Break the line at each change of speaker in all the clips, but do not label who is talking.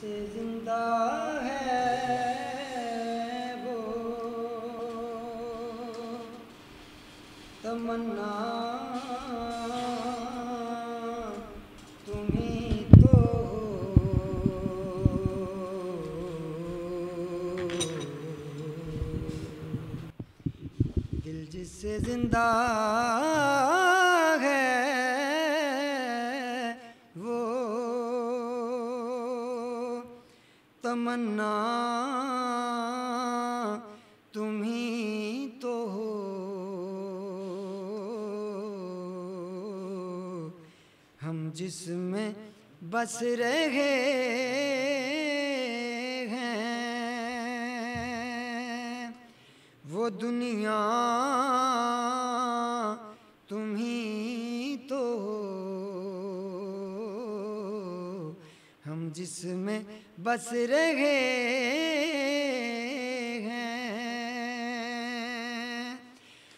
जिससे जिंदा है वो तमन्ना तुम्हीं तो दिल जिससे जिंदा है वो तमन्ना तुम्हीं तो हो। हम जिसमें बस रहे हैं वो दुनिया तुम्हीं तो हो। हम जिसमें बस रहे हैं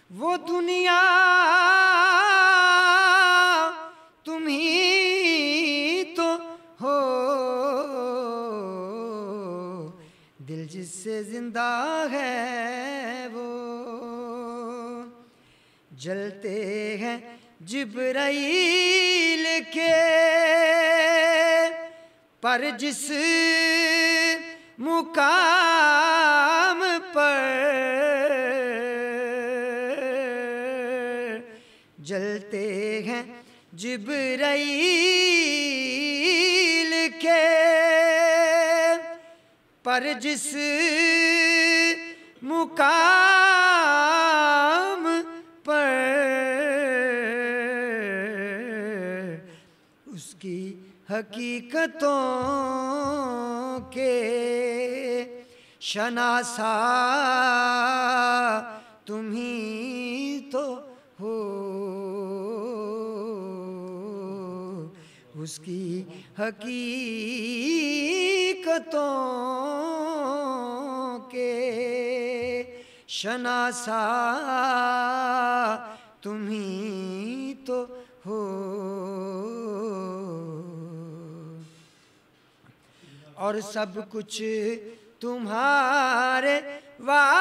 वो दुनिया तुम्हीं तो हो। दिल जिससे जिंदा है वो जलते हैं जिब्राईल के पर जिस मुकाम पर जलते हैं जिब्राईल के पर जिस मुकाम पर उसकी हकीकतों के शनासा तुम्हीं तो हो। उसकी हकीकतों के शनासा तुम्हीं तो हो। और सब कुछ तुम्हारे वास्ते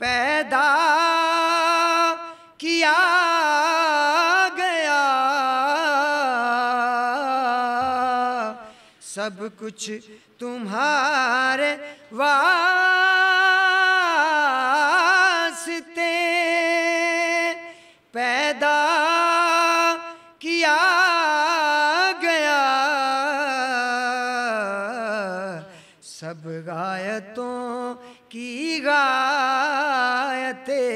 पैदा किया गया। सब कुछ तुम्हारे वास्ते पैदा किया गया। सब गायतों की गायते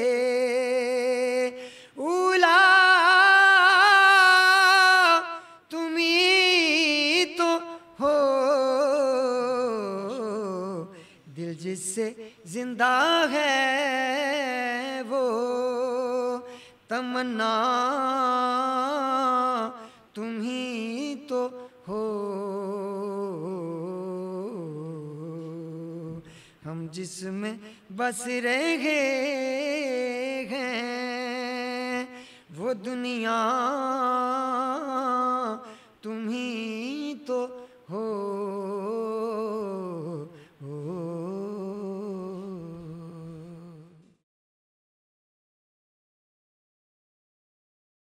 उला तुम्हीं तो हो। दिल जिससे जिंदा है वो तमन्ना तुम्हीं तो हो। हम जिसमें बस रहे हैं वो दुनिया